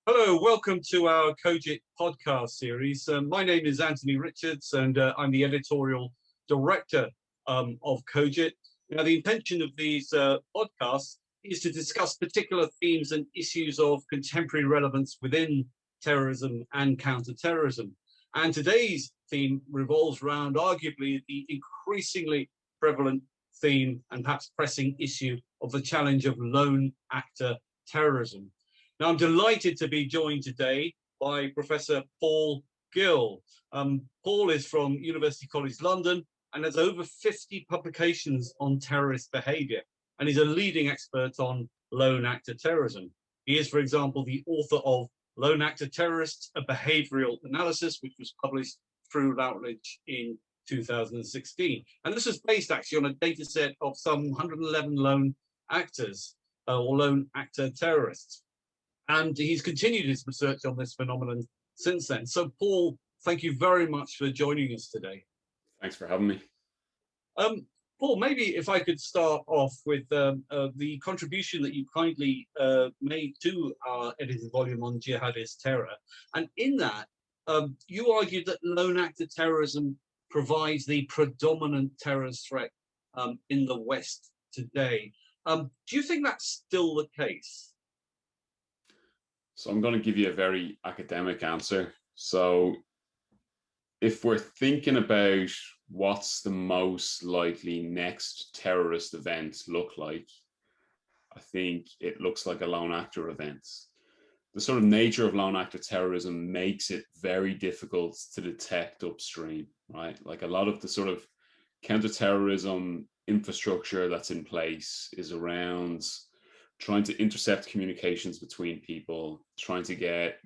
Hello, welcome to our COGIT podcast series. My name is Anthony Richards, and I'm the editorial director of COGIT. Now, the intention of these podcasts is to discuss particular themes and issues of contemporary relevance within terrorism and counterterrorism. And today's theme revolves around arguably the increasingly prevalent theme and perhaps pressing issue of the challenge of lone actor terrorism. Now, I'm delighted to be joined today by Professor Paul Gill. Paul is from University College London and has over 50 publications on terrorist behaviour, and is a leading expert on lone actor terrorism. He is, for example, the author of Lone Actor Terrorists, a Behavioural Analysis, which was published through Routledge in 2016. And this is based actually on a data set of some 111 lone actors or lone actor terrorists. And he's continued his research on this phenomenon since then. So, Paul, thank you very much for joining us today. Thanks for having me. Paul, maybe if I could start off with the contribution that you kindly made to our edited volume on jihadist terror. And in that, you argued that lone actor terrorism provides the predominant terrorist threat in the West today. Do you think that's still the case? So I'm going to give you a very academic answer. So if we're thinking about what's the most likely next terrorist event look like, I think it looks like a lone actor event. The sort of nature of lone actor terrorism makes it very difficult to detect upstream, right? Like a lot of the sort of counterterrorism infrastructure that's in place is around trying to intercept communications between people, trying to get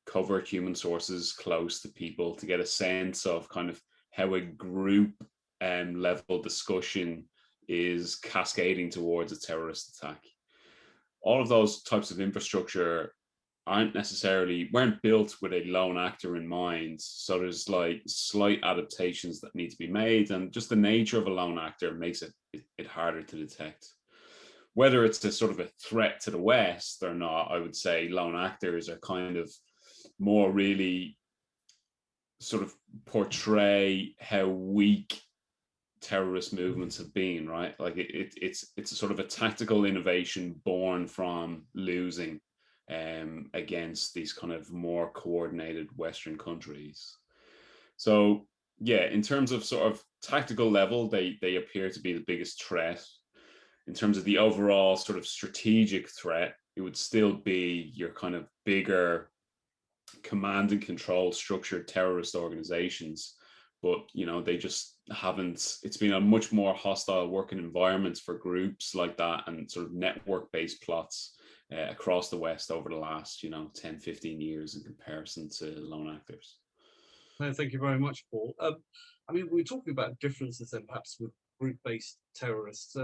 covert human sources close to people to get a sense of kind of how a group level discussion is cascading towards a terrorist attack. All of those types of infrastructure weren't built with a lone actor in mind. So there's like slight adaptations that need to be made, and just the nature of a lone actor makes it harder to detect. Whether it's a sort of a threat to the West or not, I would say lone actors are kind of more really sort of portray how weak terrorist movements have been, right? Like it's a sort of a tactical innovation born from losing against these kind of more coordinated Western countries. So yeah, in terms of sort of tactical level, they appear to be the biggest threat. In terms of the overall sort of strategic threat, it would still be your kind of bigger command and control structured terrorist organizations. But, you know, they just haven't, it's been a much more hostile working environment for groups like that and sort of network-based plots across the West over the last, 10, 15 years in comparison to lone actors. No, thank you very much, Paul. I mean, we're talking about differences then perhaps with group-based terrorists.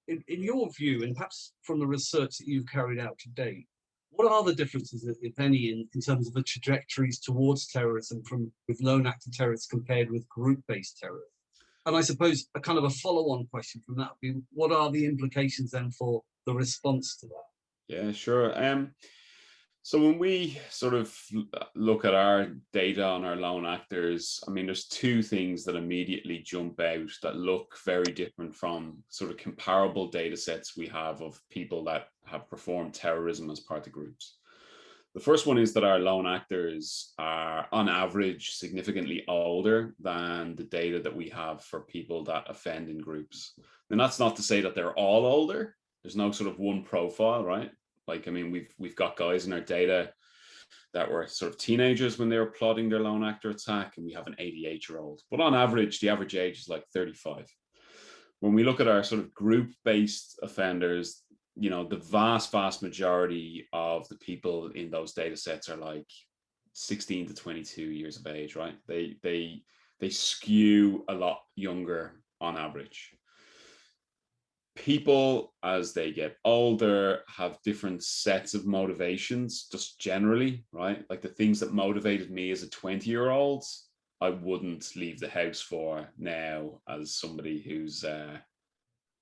In your view, and perhaps from the research that you've carried out to date, what are the differences, if any, in terms of the trajectories towards terrorism with lone actor terrorists compared with group-based terrorists? And I suppose a kind of a follow-on question from that would be, what are the implications then for the response to that? Yeah, sure. So when we sort of look at our data on our lone actors, I mean, there's two things that immediately jump out that look very different from sort of comparable data sets we have of people that have performed terrorism as part of groups. The first one is that our lone actors are on average significantly older than the data that we have for people that offend in groups. And that's not to say that they're all older. There's no sort of one profile, right? Like, I mean, we've got guys in our data that were sort of teenagers when they were plotting their lone actor attack, and we have an 88-year-old. But on average, the average age is like 35. When we look at our sort of group-based offenders, the vast majority of the people in those data sets are like 16 to 22 years of age, right? They skew a lot younger on average. People, as they get older, have different sets of motivations, just generally, right? Like the things that motivated me as a 20-year-old, I wouldn't leave the house for now as somebody who's, in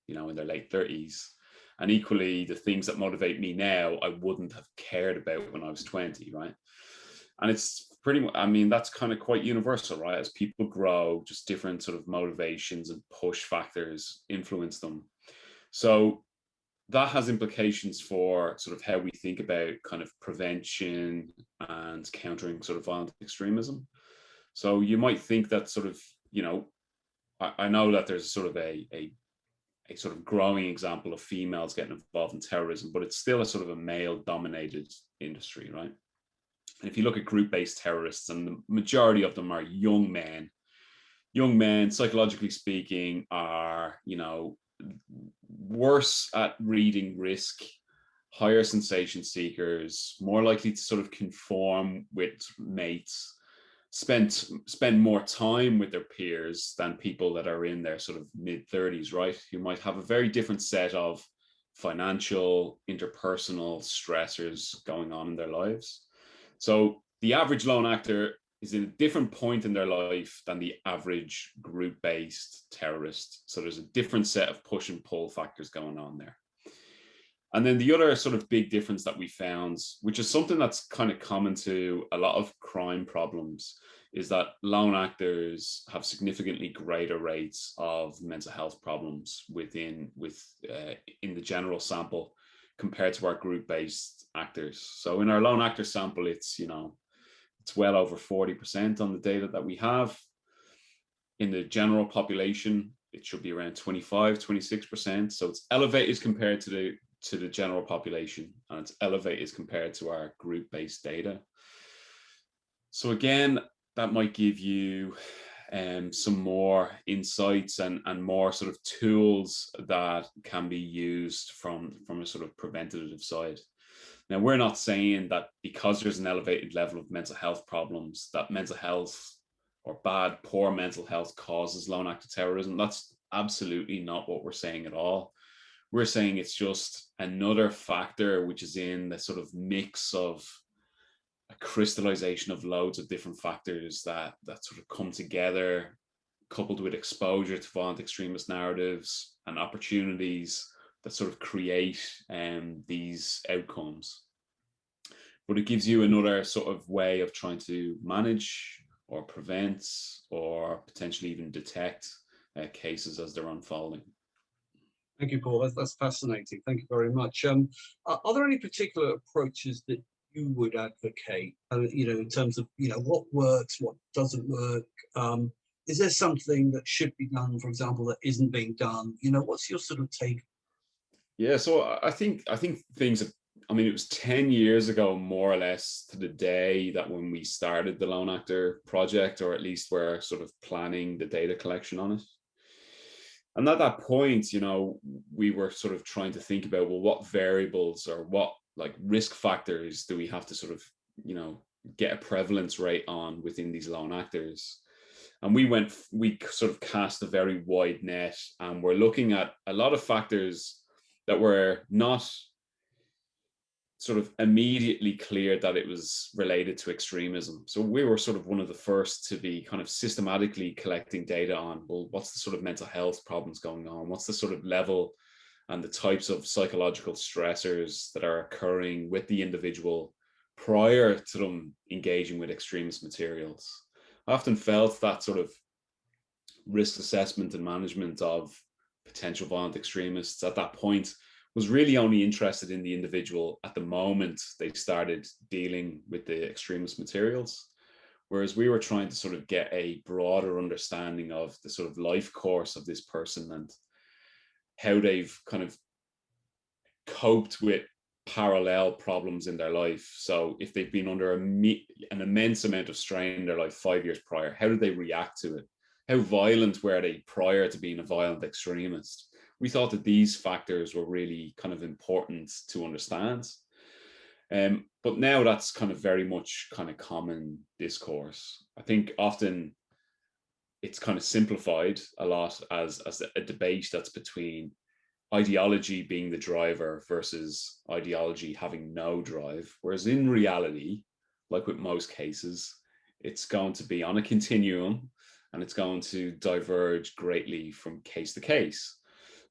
their late 30s. And equally, the things that motivate me now, I wouldn't have cared about when I was 20, right? And it's pretty much, I mean, that's kind of quite universal, right? As people grow, just different sort of motivations and push factors influence them. So that has implications for sort of how we think about kind of prevention and countering sort of violent extremism. So you might think that sort of, you know, I know that there's sort of a sort of growing example of females getting involved in terrorism, but it's still a sort of a male dominated industry, right? And if you look at group-based terrorists, and the majority of them are young men, psychologically speaking, are, you know, worse at reading risk, higher sensation seekers, more likely to sort of conform with mates, spend more time with their peers than people that are in their sort of mid-30s, right? Who might have a very different set of financial, interpersonal stressors going on in their lives. So the average lone actor is in a different point in their life than the average group-based terrorist. So there's a different set of push and pull factors going on there. And then the other sort of big difference that we found, which is something that's kind of common to a lot of crime problems, is that lone actors have significantly greater rates of mental health problems in the general sample compared to our group-based actors. So in our lone actor sample, it's, you know, it's well over 40% on the data that we have. In the general population, it should be around 25, 26%. So it's elevated compared to the general population, and it's elevated compared to our group-based data. So again, that might give you some more insights and more sort of tools that can be used from a sort of preventative side. Now, we're not saying that because there's an elevated level of mental health problems, that mental health or poor mental health causes lone actor terrorism. That's absolutely not what we're saying at all. We're saying it's just another factor which is in the sort of mix of a crystallization of loads of different factors that sort of come together, coupled with exposure to violent extremist narratives and opportunities that sort of create these outcomes. But it gives you another sort of way of trying to manage or prevent or potentially even detect cases as they're unfolding. Thank you, Paul. That's fascinating. Thank you very much. Are there any particular approaches that you would advocate, you know, in terms of, you know, what works, what doesn't work? Is there something that should be done, for example, that isn't being done? You know, what's your sort of take? Yeah, so I think things have, I mean, it was 10 years ago, more or less to the day, that when we started the Lone Actor project, or at least we're sort of planning the data collection on it. And at that point, you know, we were sort of trying to think about, well, what variables or what like risk factors do we have to sort of, you know, get a prevalence rate on within these lone actors? And we sort of cast a very wide net, and we're looking at a lot of factors that were not sort of immediately clear that it was related to extremism. So we were sort of one of the first to be kind of systematically collecting data on, well, what's the sort of mental health problems going on? What's the sort of level and the types of psychological stressors that are occurring with the individual prior to them engaging with extremist materials? I often felt that sort of risk assessment and management of potential violent extremists at that point was really only interested in the individual at the moment they started dealing with the extremist materials. Whereas we were trying to sort of get a broader understanding of the sort of life course of this person and how they've kind of coped with parallel problems in their life. So if they've been under an immense amount of strain in their life 5 years prior, how did they react to it? How violent were they prior to being a violent extremist? We thought that these factors were really kind of important to understand. But now that's kind of very much kind of common discourse. I think often it's kind of simplified a lot as a debate that's between ideology being the driver versus ideology having no drive. Whereas in reality, like with most cases, it's going to be on a continuum and it's going to diverge greatly from case to case.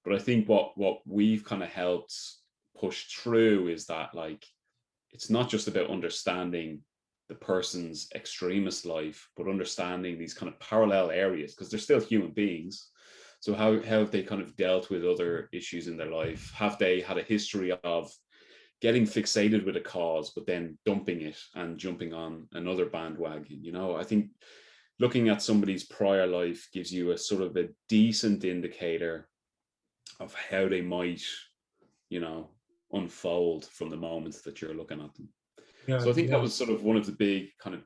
But I think what we've kind of helped push through is that, like, it's not just about understanding the person's extremist life, but understanding these kind of parallel areas, because they're still human beings. So how have they kind of dealt with other issues in their life? Have they had a history of getting fixated with a cause, but then dumping it and jumping on another bandwagon? You know, I think looking at somebody's prior life gives you a sort of a decent indicator of how they might, you know, unfold from the moment that you're looking at them. Yeah, So I think that yeah, was sort of one of the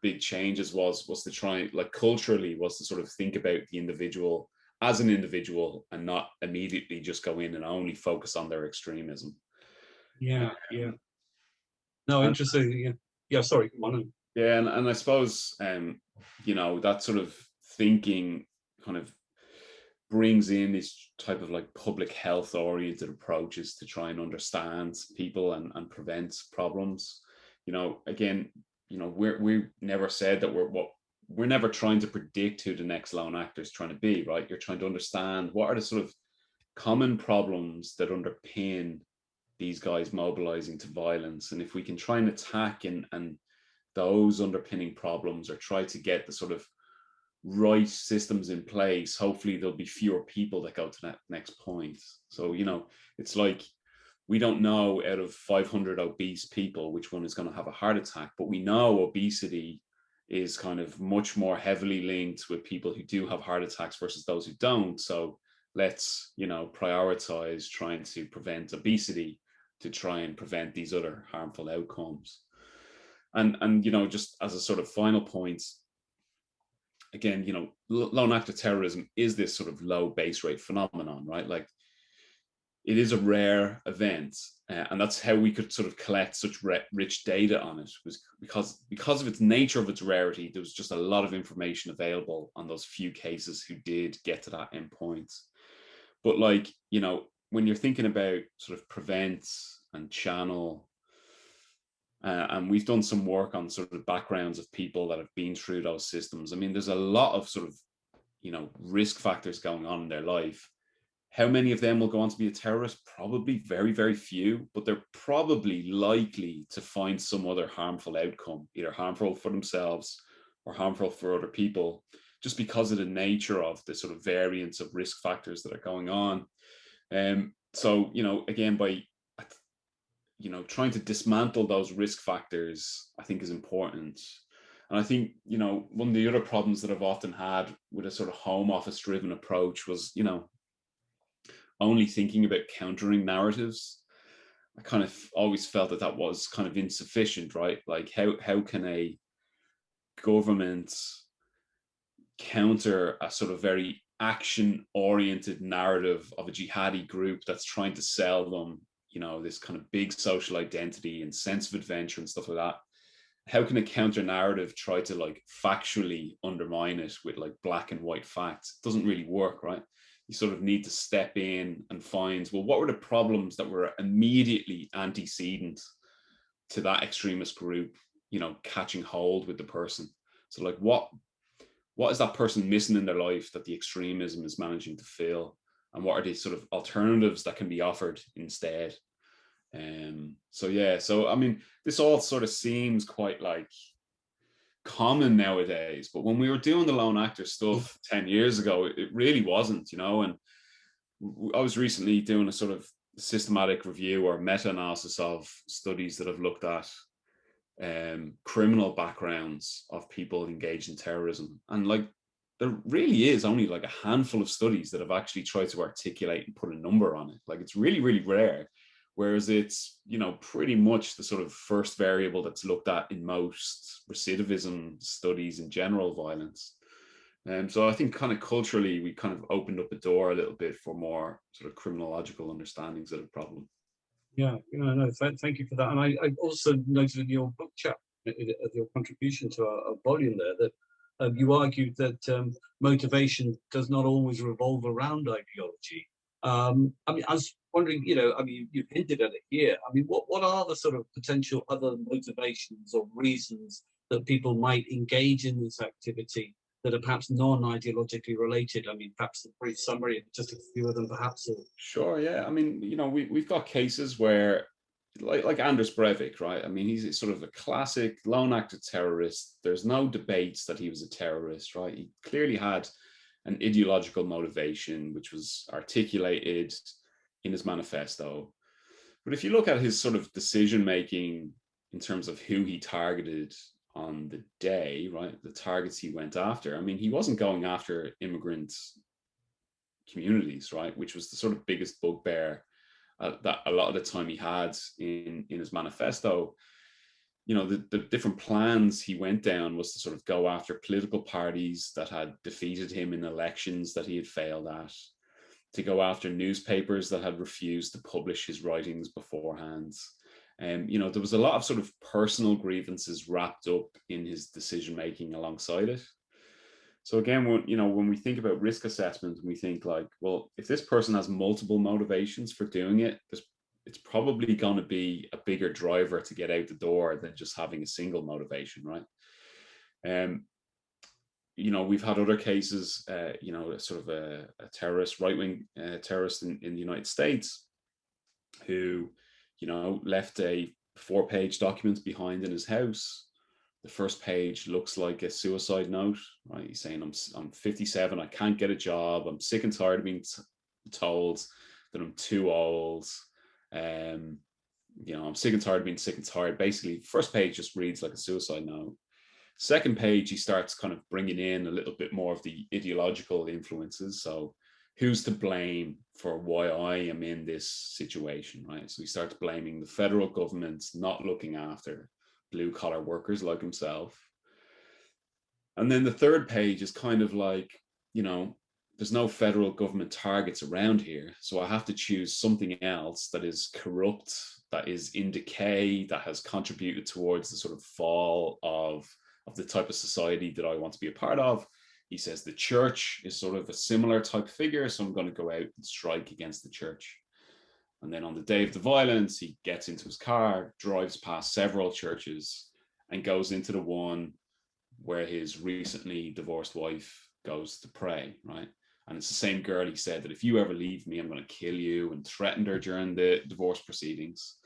big changes was to try, like, culturally, was to sort of think about the individual as an individual and not immediately just go in and only focus on their extremism. yeah, yeah. No, And interesting. Yeah, yeah. Sorry, come on. yeah, and I suppose you know, that sort of thinking kind of brings in this type of like public health oriented approaches to try and understand people and prevent problems. You know, again, you know, we never said that we're never trying to predict who the next lone actor is trying to be, right? You're trying to understand what are the sort of common problems that underpin these guys mobilizing to violence. And if we can try and attack and those underpinning problems, or try to get the sort of right systems in place, hopefully there'll be fewer people that go to that next point. So, you know, it's like, we don't know out of 500 obese people which one is going to have a heart attack, but we know obesity is kind of much more heavily linked with people who do have heart attacks versus those who don't. So let's, you know, prioritize trying to prevent obesity to try and prevent these other harmful outcomes. And you know, just as a sort of final point, again, you know, lone actor terrorism is this sort of low base rate phenomenon, right? Like, it is a rare event, and that's how we could sort of collect such rich data on it, was because of its nature of its rarity. There was just a lot of information available on those few cases who did get to that endpoint. But, like, you know, when you're thinking about sort of prevent and channel, and we've done some work on sort of backgrounds of people that have been through those systems. I mean, there's a lot of sort of, you know, risk factors going on in their life. How many of them will go on to be a terrorist? Probably very, very few, but they're probably likely to find some other harmful outcome, either harmful for themselves or harmful for other people, just because of the nature of the sort of variance of risk factors that are going on. So, you know, again, by, you know, trying to dismantle those risk factors, I think, is important. And I think, you know, one of the other problems that I've often had with a sort of home office driven approach was, you know, only thinking about countering narratives. I kind of always felt that that was kind of insufficient, right? Like, how can a government counter a sort of very action oriented narrative of a jihadi group that's trying to sell them, you know, this kind of big social identity and sense of adventure and stuff like that? How can a counter narrative try to, like, factually undermine it with like black and white facts? It doesn't really work, right? You sort of need to step in and find, well, what were the problems that were immediately antecedent to that extremist group, you know, catching hold with the person? So, like, what is that person missing in their life that the extremism is managing to fill, and what are the sort of alternatives that can be offered instead? So yeah, so I mean, this all sort of seems quite like common nowadays, but when we were doing the lone actor stuff 10 years ago, it really wasn't, you know. And I was recently doing a sort of systematic review or meta-analysis of studies that have looked at criminal backgrounds of people engaged in terrorism, and like, there really is only like a handful of studies that have actually tried to articulate and put a number on it. Like, it's really, really rare. Whereas it's, you know, pretty much the sort of first variable that's looked at in most recidivism studies in general violence. So I think kind of culturally, we kind of opened up a door a little bit for more sort of criminological understandings of the problem. Yeah, no, thank you for that. And I also noted in your book chapter, your contribution to our volume there, that you argued that motivation does not always revolve around ideology. I mean, I was wondering, you know, I mean, you've hinted at it here. I mean, what are the sort of potential other motivations or reasons that people might engage in this activity? that are perhaps non-ideologically related? I mean, perhaps a brief summary, just a few of them, perhaps. Or... Sure, yeah. I mean, we've got cases where, like Anders Breivik, right? I mean, he's sort of a classic lone actor terrorist. There's no debates that he was a terrorist, right? He clearly had an ideological motivation, which was articulated in his manifesto. But if you look at his sort of decision making in terms of who he targeted on the day, right, the targets he went after, I mean, he wasn't going after immigrant communities, right, which was the sort of biggest bugbear that a lot of the time he had in his manifesto. The different plans he went down was to sort of go after political parties that had defeated him in elections that he had failed at, to go after newspapers that had refused to publish his writings beforehand. There was a lot of sort of personal grievances wrapped up in his decision making alongside it. So again, when we think about risk assessment, we think like, well, if this person has multiple motivations for doing it, it's probably going to be a bigger driver to get out the door than just having a single motivation, right? We've had other cases, sort of a terrorist, right-wing terrorist in the United States who, left a 4-page document behind in his house. The first page looks like a suicide note, right? He's saying, I'm 57, I can't get a job, I'm sick and tired of being told that I'm too old. I'm sick and tired of being sick and tired. Basically, first page just reads like a suicide note. Second page, he starts kind of bringing in a little bit more of the ideological influences. So who's to blame for why I am in this situation, right? So he starts blaming the federal government not looking after blue collar workers like himself. And then the third page is kind of like, there's no federal government targets around here. So I have to choose something else that is corrupt, that is in decay, that has contributed towards the sort of fall of the type of society that I want to be a part of. He says the church is sort of a similar type figure, so I'm going to go out and strike against the church. And then on the day of the violence, he gets into his car, drives past several churches, and goes into the one where his recently divorced wife goes to pray, right? And it's the same girl he said that if you ever leave me, I'm going to kill you, and threatened her during the divorce proceedings.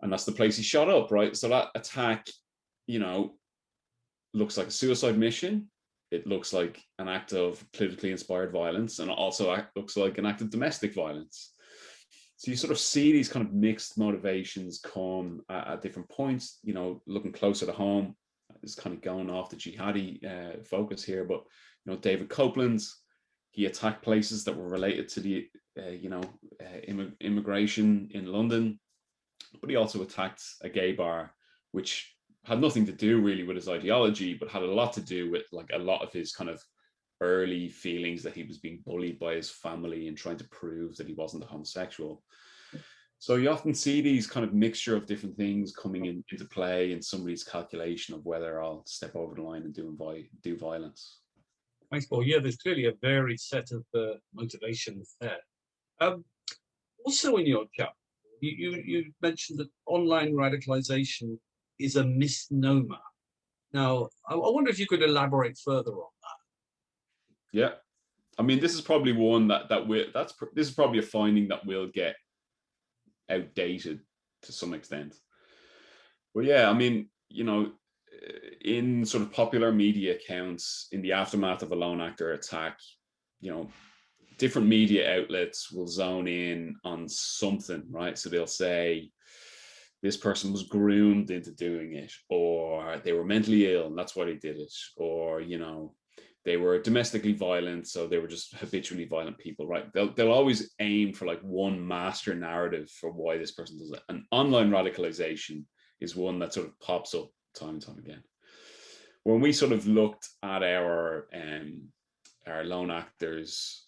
And that's the place he shot up, right? So that attack, looks like a suicide mission. It looks like an act of politically inspired violence, and it also looks like an act of domestic violence. So you sort of see these kind of mixed motivations come at different points, looking closer to home. It's kind of going off the jihadi focus here, but, David Copeland's, he attacked places that were related to the, immigration in London, but he also attacked a gay bar, which had nothing to do really with his ideology, but had a lot to do with like a lot of his kind of early feelings that he was being bullied by his family and trying to prove that he wasn't a homosexual. So you often see these kind of mixture of different things coming into play in somebody's calculation of whether I'll step over the line and do violence. Thanks, Paul. Yeah, there's clearly a varied set of motivations there. Also in your chapter, you mentioned that online radicalization is a misnomer. Now, I wonder if you could elaborate further on that. Yeah, I mean, this is probably one this is probably a finding that will get outdated to some extent. But yeah, I mean, in sort of popular media accounts in the aftermath of a lone actor attack, different media outlets will zone in on something, right? So they'll say this person was groomed into doing it, or they were mentally ill and that's why they did it, or they were domestically violent, so they were just habitually violent people, right? They'll always aim for like one master narrative for why this person does it. And online radicalization is one that sort of pops up time and time again. When we sort of looked at our lone actors,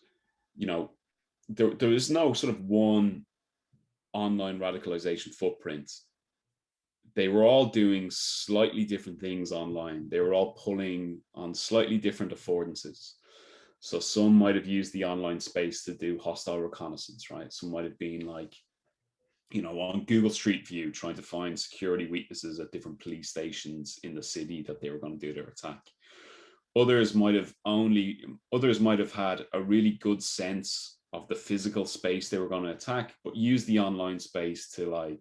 there is no sort of one online radicalization footprint. They were all doing slightly different things online. They were all pulling on slightly different affordances. So some might have used the online space to do hostile reconnaissance, right? Some might have been like, on Google Street View, trying to find security weaknesses at different police stations in the city that they were going to do their attack. others might have had a really good sense of the physical space they were going to attack, but use the online space to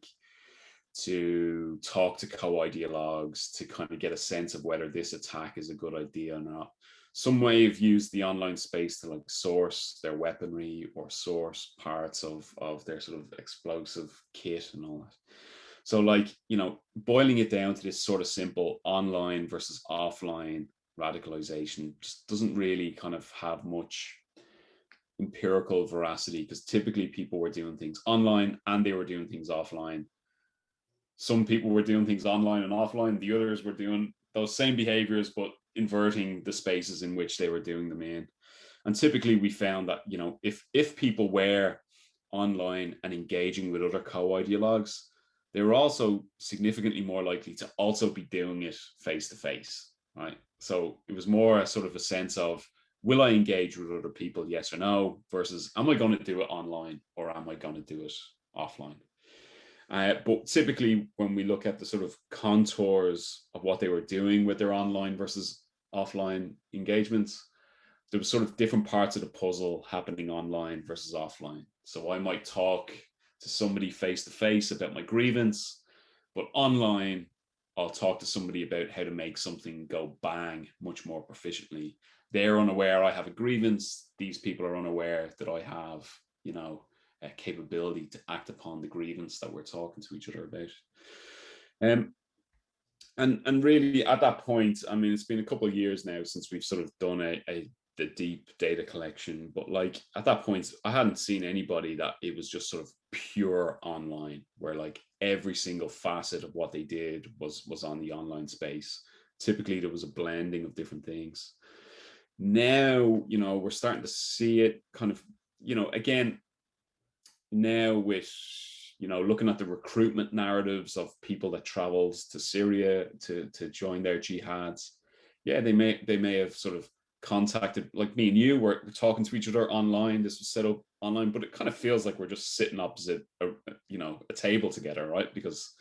talk to co-ideologues, to kind of get a sense of whether this attack is a good idea or not. Some may have used the online space to like source their weaponry or source parts of their sort of explosive kit and all that. So like, you know, boiling it down to this sort of simple online versus offline radicalization just doesn't really kind of have much empirical veracity, because typically people were doing things online and they were doing things offline. Some people were doing things online and offline. The others were doing those same behaviors, but inverting the spaces in which they were doing them in. And typically we found that, you know, if people were online and engaging with other co-ideologues, they were also significantly more likely to also be doing it face to face, right? So it was more a sort of a sense of, will I engage with other people, yes or no, versus am I going to do it online or am I going to do it offline? But typically when we look at the sort of contours of what they were doing with their online versus offline engagements, there was sort of different parts of the puzzle happening online versus offline. So I might talk to somebody face to face about my grievance, but online I'll talk to somebody about how to make something go bang much more proficiently. They're unaware I have a grievance. These people are unaware that I have, you know, a capability to act upon the grievance that we're talking to each other about. And really at that point, I mean, it's been a couple of years now since we've sort of done the deep data collection, but like at that point, I hadn't seen anybody that it was just sort of pure online, where like every single facet of what they did was on the online space. Typically there was a blending of different things. Now, you know, we're starting to see it kind of, you know, again, now with, you know, looking at the recruitment narratives of people that travels to Syria to join their jihads, yeah, they may have sort of contacted, like me and you were talking to each other online. This was set up online, but it kind of feels like we're just sitting opposite a table together, right? Because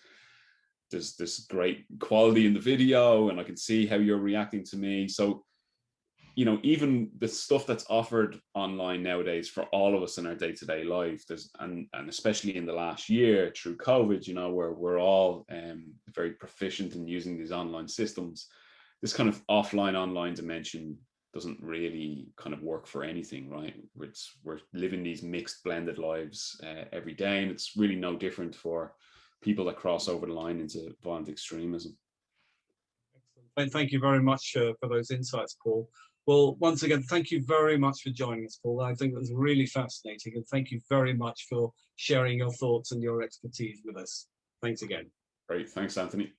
there's this great quality in the video and I can see how you're reacting to me. So, you know, even the stuff that's offered online nowadays for all of us in our day-to-day life, there's and especially in the last year through COVID, you know, where we're all very proficient in using these online systems, this kind of offline online dimension doesn't really kind of work for anything, right? We're living these mixed blended lives every day, and it's really no different for people that cross over the line into violent extremism. Excellent. Thank you very much for those insights, Paul. Well, once again, thank you very much for joining us, Paul. I think it was really fascinating, and thank you very much for sharing your thoughts and your expertise with us. Thanks again. Great. Thanks, Anthony.